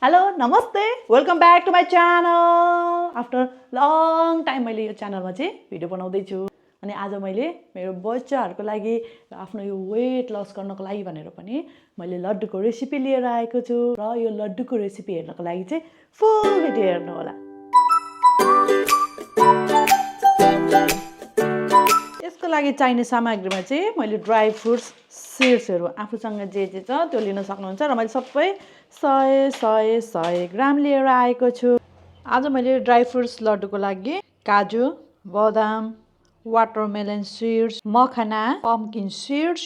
Hello नमस्ते welcome back to my channel after long time मैले यो च्यानलमा चाहिँ भिडियो बनाउँदैछु अनि आज मैले मेरो बच्चाहरूको लागि आफ्नो यो वेट लस गर्नको लागि भनेर पनि मैले लड्डुको रेसिपी लिएर आएको छु र यो लड्डुको रेसिपी हेर्नको लागि चाहिँ फुल भिडियो हेर्नु होला। यसको लागि चाहिने सामग्रीमा चाहिँ मैले ड्राई फ्रुट्स सिड्सहरू आफूसँग जे छ त्यो लिन सक्नुहुन्छ र मैले सबै 100 ग्राम लिएर आएको छु। आज मैले ड्राई फ्रुट्स लड्डुको लागि काजु, बदाम, वाटरमेलन सिड्स, मखना, पम्पकिन सिड्स,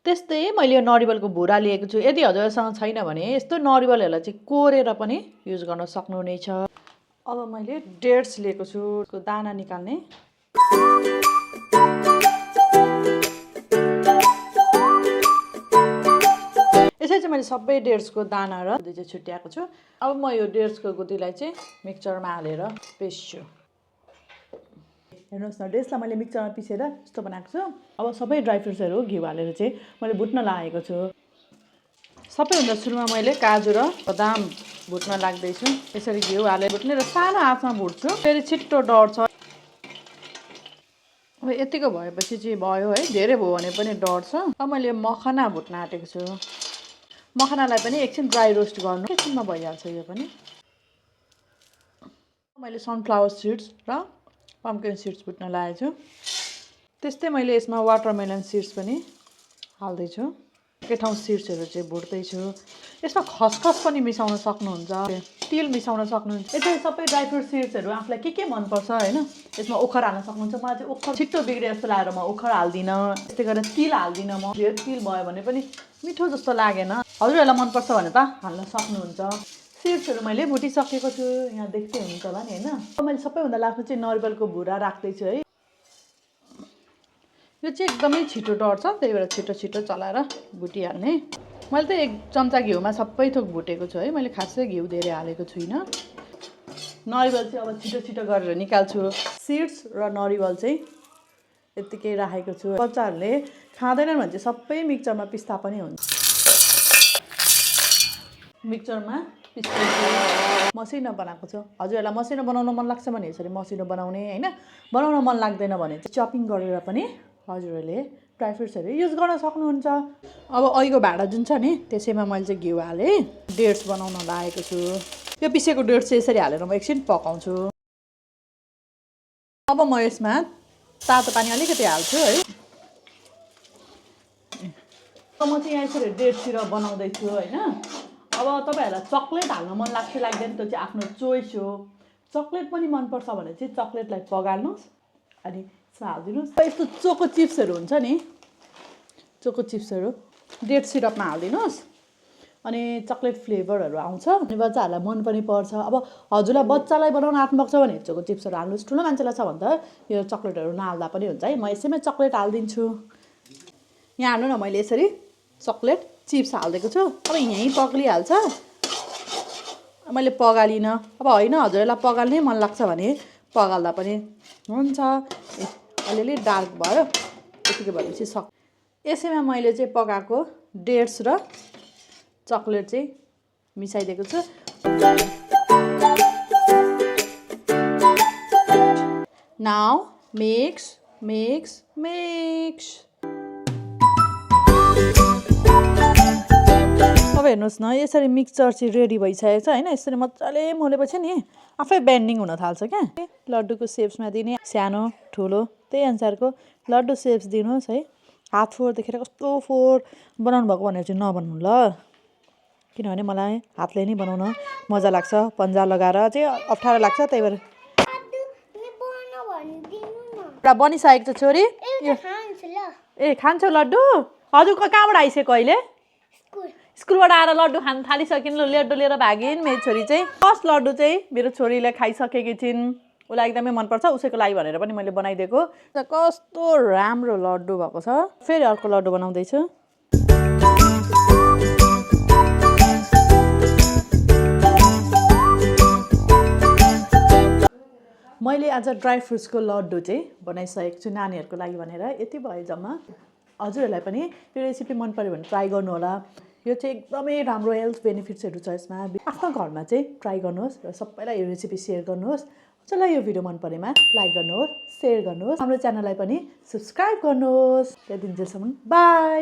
त्यस्तै मैले नरिवलको भुरा लिएको छु। यदि हजुरसँग छैन भने यस्तो नरिवलहरूलाई चाहिँ कोरेर पनि युज गर्न सक्नुहुनेछ। अब मैले डेट्स लिएको छु, यसको दाना निकाल्ने। यसरी चाहिँ मैले सबै डेट्सको दाना र गुदी चाहिँ छुट्याएको छु। अब म यो डेट्सको गुदीलाई चाहिँ मिक्सचरमा हालेर पिस्छु। हेर्नुहोस् न, डेट्सलाई मैले मिक्सचरमा पिसेर यस्तो बनाएको छु। अब सबै ड्राई फ्रुट्सहरू घिउ हालेर चाहिँ मैले भुट्न लागेको छु। सबैभन्दा सुरुमा मैले काजु र बदाम भुट्न लाग्दैछु। यसरी घिउ हालेर भुट्ने र सानो आँचमा भुट्छु, फेरि छिट्टो डढ्छ। अब यतिको भएपछि चाहिँ भयो है, धेरै भयो भने पनि डढ्छ। अब मैले मखना भुट्न आँटेको छु। मखनालाई पनि एकछिन ड्राई रोस्ट गर्नु, एकछिनमा भइहाल्छ यो पनि। मैले सनफ्लावर सिड्स र पम्पकिन सिड्स भुट्न लागेको छु। त्यस्तै मैले यसमा वाटरमेलन सिड्स पनि हाल्दैछु। एकै ठाउँ सिड्सहरू चाहिँ भुट्दैछु। यसमा खसखस पनि मिसाउन सक्नुहुन्छ, तिल मिसाउन सक्नुहुन्छ। यसरी सबै ड्राई फ्रुट सिड्सहरू आफूलाई के मनपर्छ होइन, यसमा ओखर हाल्न सक्नुहुन्छ। मलाई चाहिँ ओखर छिट्टो बिग्रे जस्तो लागेर म ओखर हाल्दिनँ। त्यस्तै गरेर तिल हाल्दिनँ म। धेरै तिल भयो भने पनि मिठो जस्तो लागेन। हजुरहरूलाई मनपर्छ भने त हाल्न सक्नुहुन्छ। सिड्सहरू मैले भुटिसकेको छु, यहाँ देख्दै हुनुहुन्छ होला नि होइन। अब मैले सबैभन्दा लास्टमा चाहिँ नरिवलको भुरा राख्दैछु है। यो चाहिँ एकदमै छिटो डढ्छ, त्यही भएर छिटो चलाएर भुटिहाल्ने। मैले त 1 चम्चा घिउमा सबै थोक भुटेको छु है, मैले खासै घिउ धेरै हालेको छुइनँ। नरिवल चाहिँ अब छिटो गरेर निकाल्छु। सिड्स र नरिवल चाहिँ यत्तिकै राखेको छु। बच्चाहरूले खाँदैनन् भने चाहिँ सबै मिक्सचरमा पिस्दा पनि हुन्छ। मिक्सचरमा पिस्दैछु, मसिनो बनाएको छु। हजुरहरूलाई मसिनो बनाउन मन लाग्छ भने यसरी मसिनो बनाउने होइन, बनाउन मन लाग्दैन भने चाहिँ चपिङ गरेर पनि हजुरहरूले ड्राई फ्रुट्सहरू युज गर्न सक्नुहुन्छ। अब अहिलेको भाँडा जुन छ नि त्यसैमा मैले चाहिँ घिउ हालेँ, डेट्स बनाउन लागेको छु। यो पिसेको डेट्स चाहिँ यसरी हालेर म एकछिन पकाउँछु। अब म यसमा तातो पानी अलिकति हाल्छु है। म चाहिँ यहाँ यसरी डेट्स सिरप बनाउँदैछु होइन। अब तपाईँहरूलाई चक्लेट हाल्न मन लाग्छ लाग्दैन त्यो चाहिँ आफ्नो चोइस हो। चक्लेट पनि मनपर्छ भने चाहिँ चक्लेटलाई पगाल्नुहोस् अनि यसमा हालिदिनुहोस्। यस्तो चोको चिप्सहरू हुन्छ नि, चोको चिप्सहरू डेट सिरपमा हालिदिनुहोस् अनि चक्लेट फ्लेभरहरू आउँछ अनि बच्चाहरूलाई मन पनि पर्छ। अब हजुरलाई बच्चालाई बनाउन आँट्नु भएको छ भने चोको चिप्सहरू हाल्नुहोस्। ठुलो मान्छेलाई छ भने त यो चक्लेटहरू नहाल्दा पनि हुन्छ है। म यसैमा चक्लेट हालिदिन्छु। यहाँ हाल्नु न, मैले यसरी चक्लेट चिप्स हालिदिएको छु। अब यहीँ पग्लिहाल्छ, मैले पगालिनँ। अब होइन हजुरलाई पगाल्नै मन लाग्छ भने पगाल्दा पनि हुन्छ। अलिअलि डार्क भयो, यतिको भएपछि यसैमा मैले चाहिँ पकाएको डेट्स र चक्लेट चाहिँ मिसाइदिएको छु। Now mix. अब हेर्नुहोस् न, यसरी मिक्सचर चाहिँ रेडी भइसकेको छ होइन। यसरी मजाले मोलेपछि नि आफै बेन्डिङ हुन थाल्छ क्या। लड्डुको सेप्समा दिने, सानो ठुलो त्यही अनुसारको लड्डु सेप्स दिनुहोस् है। हात फोहोर देखेर कस्तो फोहोर बनाउनु भएको भनेर चाहिँ नबनाउनु ल, किनभने मलाई हातले नै बनाउन मजा लाग्छ। पन्जा लगाएर चाहिँ अप्ठ्यारो लाग्छ, त्यही भएर। एउटा बनिसकेको छ छोरी। ए खान्छौ लड्डु? हजुरको कहाँबाट आइसक्यो अहिले? स्कुलबाट आएर लड्डु खान थालिसकिन्। लड्डु लिएर भागिन् मेरो छोरी चाहिँ। फर्स्ट लड्डु चाहिँ मेरो छोरीले खाइसकेकी छिन्, उसलाई एकदमै मनपर्छ। उसैको लागि भनेर पनि मैले बनाइदिएको। कस्तो राम्रो लड्डु भएको छ। फेरि अर्को लड्डु बनाउँदैछु। मैले आज ड्राई फ्रुट्सको लड्डु चाहिँ बनाइसकेको छु नानीहरूको लागि भनेर। यति भयो जम्मा। हजुरहरूलाई पनि यो रेसिपी मन पर्यो भने ट्राई गर्नु होला। यो चाहिँ एकदमै राम्रो हेल्थ बेनिफिट्सहरू छ यसमा। आफ्नो घरमा चाहिँ ट्राई गर्नुहोस् र सबैलाई यो रेसिपी सेयर गर्नुहोस्। कसैलाई यो भिडियो मन परेमा लाइक गर्नुहोस्, सेयर गर्नुहोस्, हाम्रो च्यानललाई पनि सब्स्क्राइब गर्नुहोस्। त्यति दिनसम्म बाई।